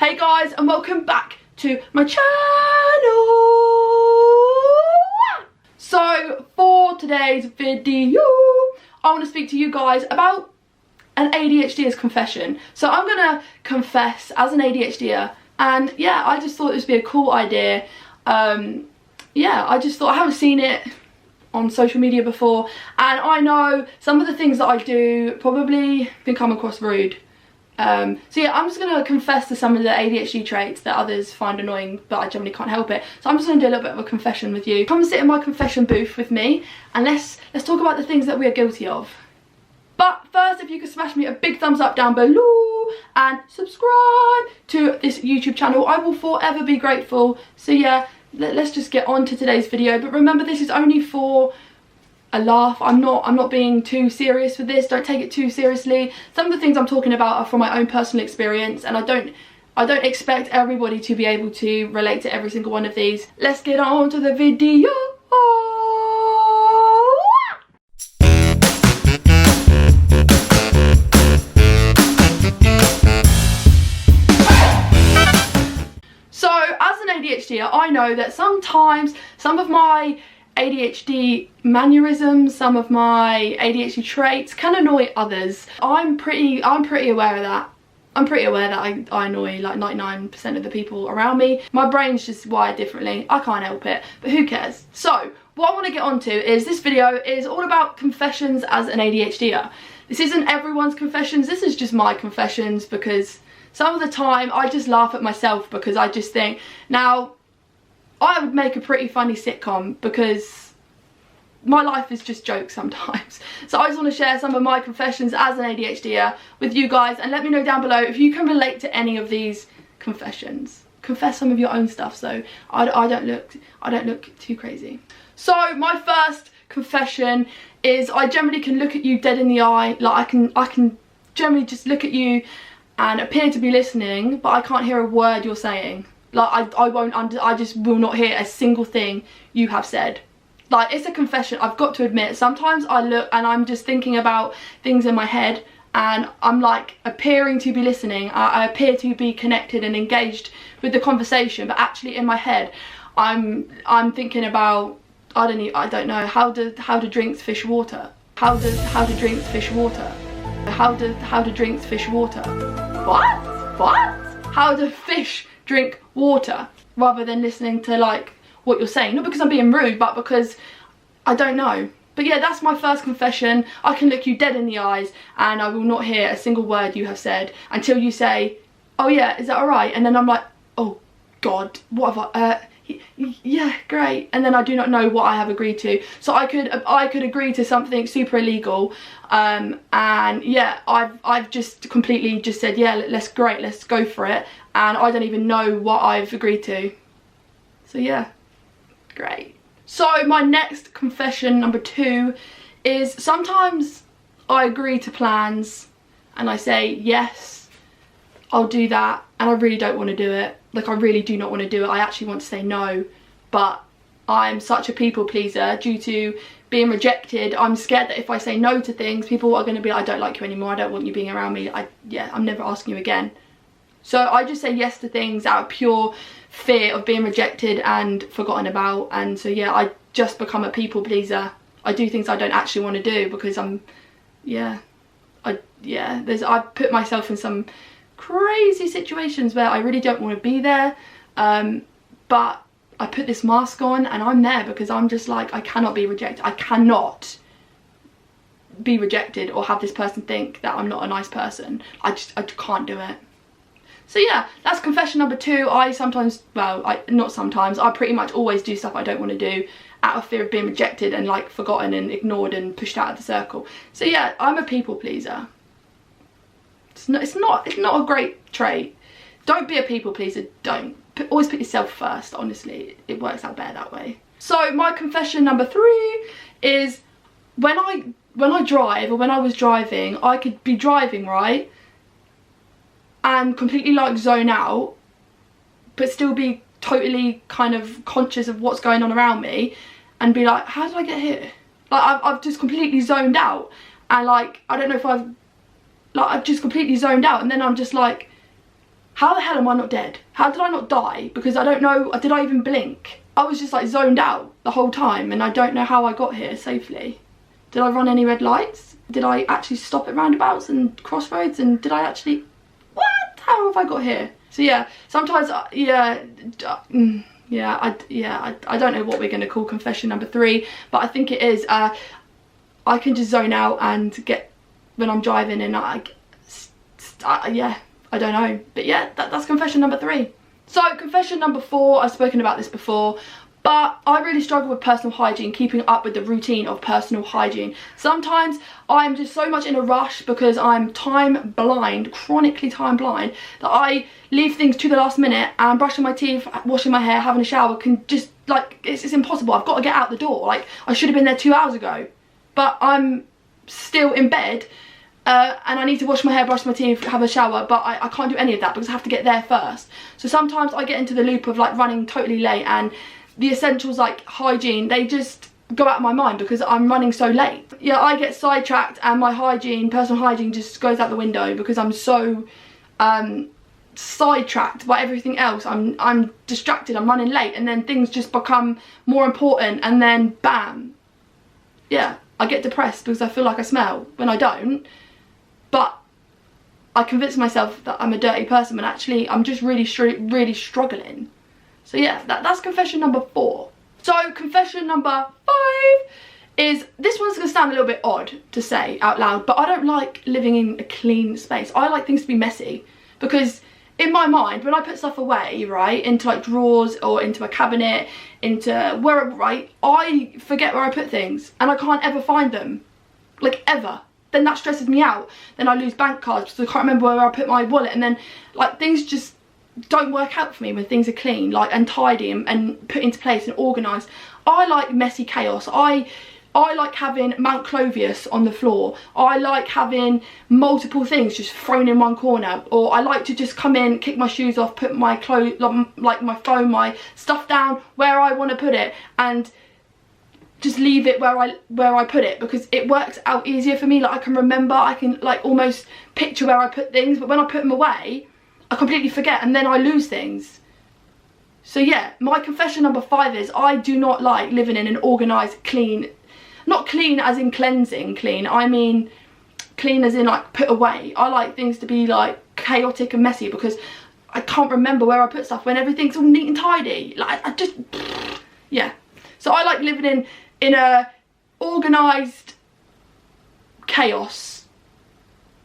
Hey guys, and welcome back to my channel. So for today's video, I want to speak to you guys about an ADHDer's confession. So I'm gonna confess as an ADHDer, and yeah, I just thought this would be a cool idea. Yeah, I just thought, I haven't seen it on social media before, and I know some of the things that I do probably can come across rude. So yeah, I'm just going to confess to some of the ADHD traits that others find annoying, but I generally can't help it. So I'm just going to do a little bit of a confession with you. Come sit in my confession booth with me, and let's talk about the things that we are guilty of. But first, if you could smash me a big thumbs up down below and subscribe to this YouTube channel, I will forever be grateful. So yeah, let's just get on to today's video. But remember, this is only for a laugh. I'm not being too serious with this. Don't take it too seriously. Some of the things I'm talking about are from my own personal experience, and I don't expect everybody to be able to relate to every single one of these. Let's get on to the video. So as an ADHDer, I know that sometimes some of my ADHD mannerisms, some of my ADHD traits can annoy others. I'm pretty aware of that. I'm pretty aware that I annoy like 99% of the people around me. My brain's just wired differently. I can't help it, but who cares? So what I want to get onto is this video is all about confessions as an ADHDer. This isn't everyone's confessions, this is just my confessions, because some of the time I just laugh at myself, because I just think, now I would make a pretty funny sitcom, because my life is just jokes sometimes. So I just want to share some of my confessions as an ADHDer with you guys, and let me know down below if you can relate to any of these confessions. Confess some of your own stuff, so I don't look too crazy. So my first confession is, I generally can look at you dead in the eye. Like I can generally just look at you and appear to be listening, but I can't hear a word you're saying. Like I just will not hear a single thing you have said. Like, it's a confession, I've got to admit. Sometimes I look and I'm just thinking about things in my head, and I'm like appearing to be listening. I appear to be connected and engaged with the conversation, but actually in my head I'm thinking about, I don't know, how do drinks fish water? How do drinks fish water? How do drinks fish water? What? How do fish drink water? Rather than listening to like what you're saying. Not because I'm being rude, but because I don't know. But yeah, that's my first confession. I can look you dead in the eyes and I will not hear a single word you have said until you say, oh yeah, is that alright? And then I'm like, oh God, what have I, yeah, great. And then I do not know what I have agreed to. So I could agree to something super illegal, and yeah, I've just completely just said, yeah, let's go for it, and I don't even know what I've agreed to. So yeah, great. So my next confession, number 2, is sometimes I agree to plans and I say, yes, I'll do that, and I really don't want to do it. Like, I really do not want to do it. I actually want to say no, but I'm such a people pleaser due to being rejected. I'm scared that if I say no to things, people are going to be like, I don't like you anymore, I don't want you being around me, I'm never asking you again. So I just say yes to things out of pure fear of being rejected and forgotten about. And so yeah, I just become a people pleaser. I do things I don't actually want to do because I've put myself in some crazy situations where I really don't want to be there, but I put this mask on and I'm there because I'm just like, I cannot be rejected. I cannot be rejected or have this person think that I'm not a nice person. I can't do it. So yeah, that's confession number 2. I pretty much always do stuff I don't want to do out of fear of being rejected and like forgotten and ignored and pushed out of the circle. So yeah, I'm a people pleaser. It's not a great trait. Don't be a people pleaser. Don't. Always put yourself first. Honestly, it works out better that way. So my confession number 3 is, when I drive, or when I was driving, I could be driving, right, and completely like zone out, but still be totally kind of conscious of what's going on around me, and be like, how did I get here? Like I've just completely zoned out, and like I don't know if I've just completely zoned out, and then I'm just like, How the hell am I not dead? How did I not die? Because I don't know, did I even blink? I was just like zoned out the whole time, and I don't know how I got here safely. Did I run any red lights? Did I actually stop at roundabouts and crossroads? And did I actually, what? How have I got here? So yeah, sometimes, I don't know what we're gonna call confession number 3, but I think it is, I can just zone out and get, when I'm driving, and yeah, I don't know. But yeah, that's confession number 3. So confession number 4, I've spoken about this before, but I really struggle with personal hygiene, keeping up with the routine of personal hygiene. Sometimes I'm just so much in a rush because I'm time blind, chronically time blind, that I leave things to the last minute, and brushing my teeth, washing my hair, having a shower can just, like, it's impossible. I've got to get out the door. Like, I should have been there 2 hours ago, but I'm still in bed, and I need to wash my hair, brush my teeth, have a shower, but I can't do any of that because I have to get there first. So sometimes I get into the loop of like running totally late, and the essentials like hygiene, they just go out of my mind because I'm running so late. Yeah, I get sidetracked, and my hygiene, personal hygiene, just goes out the window because I'm so sidetracked by everything else. I'm distracted, I'm running late, and then things just become more important, and then bam, yeah, I get depressed because I feel like I smell when I don't. But I convince myself that I'm a dirty person when actually I'm just really struggling. So yeah, that's confession number 4. So confession number 5 is, this one's gonna sound a little bit odd to say out loud, but I don't like living in a clean space. I like things to be messy, because in my mind, when I put stuff away, right, into like drawers or into a cabinet, into wherever, right, I forget where I put things and I can't ever find them, like ever. Then that stresses me out. Then I lose bank cards because I can't remember where I put my wallet, and then like things just don't work out for me when things are clean, like, and tidy and put into place and organised. I like messy chaos. I like having Mount Clovius on the floor. I like having multiple things just thrown in one corner. Or I like to just come in, kick my shoes off, put my clothes, like my phone, my stuff down where I want to put it, and just leave it where I put it, because it works out easier for me. Like, I can remember, I can like almost picture where I put things, but when I put them away, I completely forget, and then I lose things. So yeah, my confession number 5 is, I do not like living in an organised, clean, not clean as in cleansing clean, I mean clean as in like put away. I like things to be like chaotic and messy because I can't remember where I put stuff when everything's all neat and tidy. Like, I just, yeah. So I like living in a organised chaos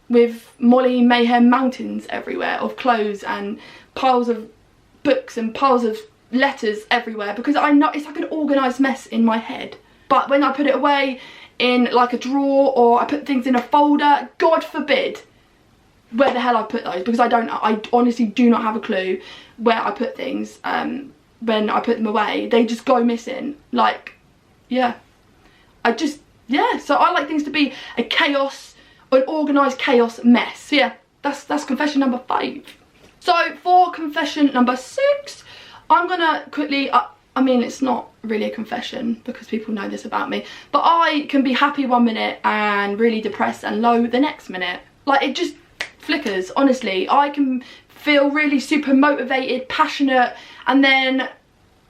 with Molly Mayhem mountains everywhere of clothes and piles of books and piles of letters everywhere, because I know it's like an organised mess in my head. But when I put it away in like a drawer, or I put things in a folder, God forbid where the hell I put those, because I honestly do not have a clue where I put things when I put them away. They just go missing. Like, yeah, so I like things to be a chaos, an organised chaos mess. So yeah, that's confession number 5. So for confession number 6, I'm gonna quickly, I mean, it's not really a confession because people know this about me, but I can be happy one minute and really depressed and low the next minute. Like, it just flickers, honestly. I can feel really super motivated, passionate, and then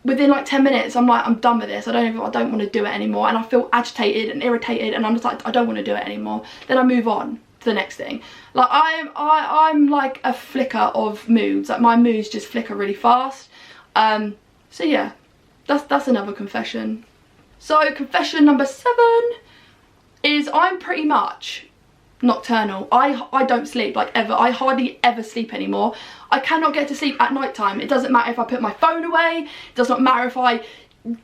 within like 10 minutes I'm like, I'm done with this. I don't want to do it anymore, and I feel agitated and irritated, and I'm just like, I don't want to do it anymore. Then I move on to the next thing. Like, I'm like a flicker of moods. Like, my moods just flicker really fast. So yeah, that's another confession. So confession number 7 is, I'm pretty much nocturnal. I don't sleep, like, ever. I hardly ever sleep anymore. I cannot get to sleep at night time. It doesn't matter if I put my phone away. It does not matter if I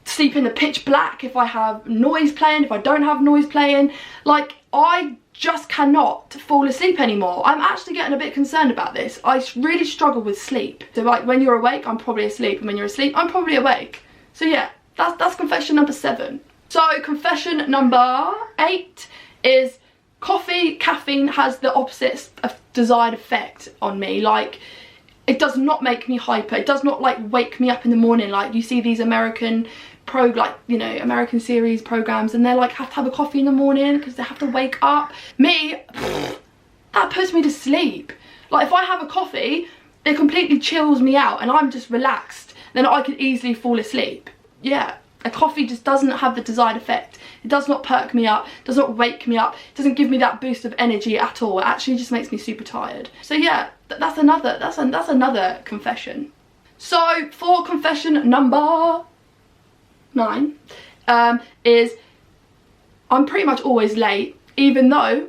sleep in the pitch black, if I have noise playing, if I don't have noise playing. Like, I just cannot fall asleep anymore. I'm actually getting a bit concerned about this. I really struggle with sleep. So like, when you're awake, I'm probably asleep, and when you're asleep, I'm probably awake. So yeah, that's confession number 7. So confession number 8 is, caffeine has the opposite of desired effect on me. Like, it does not make me hyper. It does not like wake me up in the morning. Like, you see these American American series programs, and they're like, have to have a coffee in the morning because they have to wake up. Me, that puts me to sleep. Like, if I have a coffee, it completely chills me out and I'm just relaxed, then I could easily fall asleep. Yeah, a coffee just doesn't have the desired effect. It does not perk me up, does not wake me up, it doesn't give me that boost of energy at all. It actually just makes me super tired. So yeah, that's another confession. So for confession number 9 is I'm pretty much always late, even though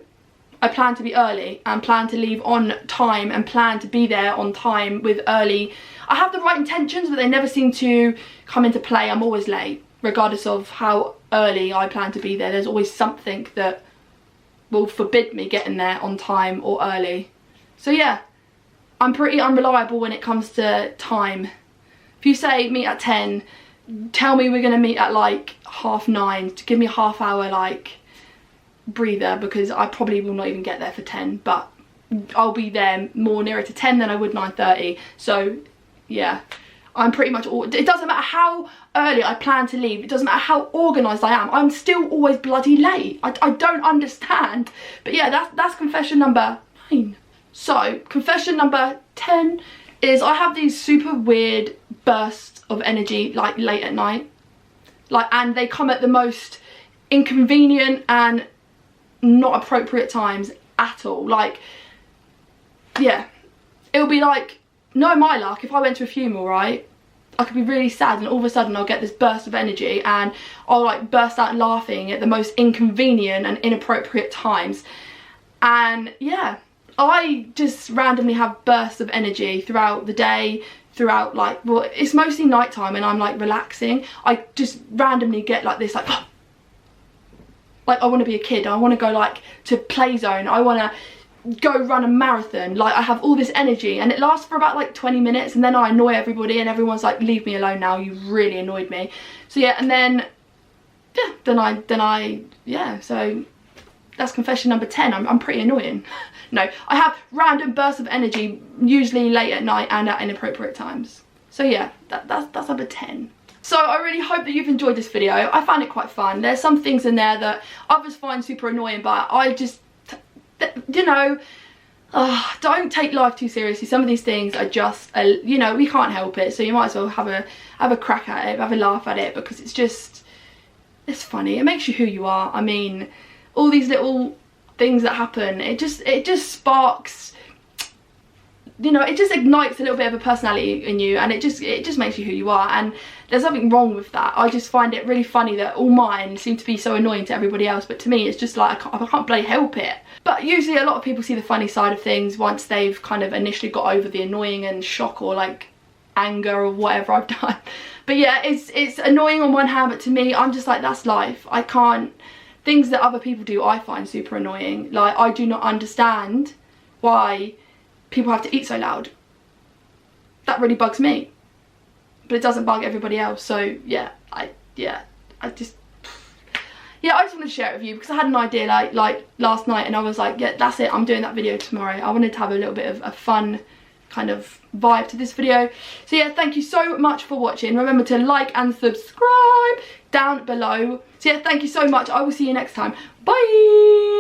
I plan to be early and plan to leave on time and plan to be there on time with early. I have the right intentions, but they never seem to come into play. I'm always late, regardless of how early I plan to be there. There's always something that will forbid me getting there on time or early. So yeah, I'm pretty unreliable when it comes to time. If you say meet at 10, tell me we're gonna meet at like 9:30 to give me a half hour like breather, because I probably will not even get there for 10, but I'll be there more nearer to 10 than I would 9:30. So yeah, I'm pretty much it doesn't matter how early I plan to leave, it doesn't matter how organised I am, I'm still always bloody late. I don't understand. But yeah, that's confession number 9. So confession number 10 is I have these super weird bursts of energy like late at night, and they come at the most inconvenient and not appropriate times at all. Like, yeah, it'll be like, no, my luck, if I went to a funeral, right, I could be really sad and all of a sudden I'll get this burst of energy and I'll like burst out laughing at the most inconvenient and inappropriate times. And yeah, I just randomly have bursts of energy throughout the day, throughout like, well, it's mostly nighttime and I'm like relaxing. I just randomly get like this, like I want to be a kid, I want to go like to play zone, I want to go run a marathon. Like I have all this energy and it lasts for about like 20 minutes and then I annoy everybody and everyone's like, leave me alone now, you really annoyed me. So yeah, and then yeah, yeah, so that's confession number 10. I'm pretty annoying. No, I have random bursts of energy, usually late at night and at inappropriate times. So yeah, that's number 10. So I really hope that you've enjoyed this video. I found it quite fun. There's some things in there that others find super annoying, but I just, you know, don't take life too seriously. Some of these things are just, you know, we can't help it. So you might as well have a crack at it, have a laugh at it, because it's just, it's funny. It makes you who you are. I mean, all these little things that happen, it just sparks, you know, it just ignites a little bit of a personality in you, and it just makes you who you are. And there's nothing wrong with that. I just find it really funny that all mine seem to be so annoying to everybody else, but to me it's just like I can't bloody help it. But usually a lot of people see the funny side of things once they've kind of initially got over the annoying and shock or like anger or whatever I've done. But yeah, it's annoying on one hand, but to me I'm just like, that's life. I can't, things that other people do I find super annoying. Like, I do not understand why people have to eat so loud. That really bugs me, but it doesn't bug everybody else. So yeah, I just want to share it with you because I had an idea like last night and I was like, yeah, that's it, I'm doing that video tomorrow. I wanted to have a little bit of a fun kind of vibe to this video. So yeah, thank you so much for watching. Remember to like and subscribe down below. So yeah, thank you so much. I will see you next time. Bye.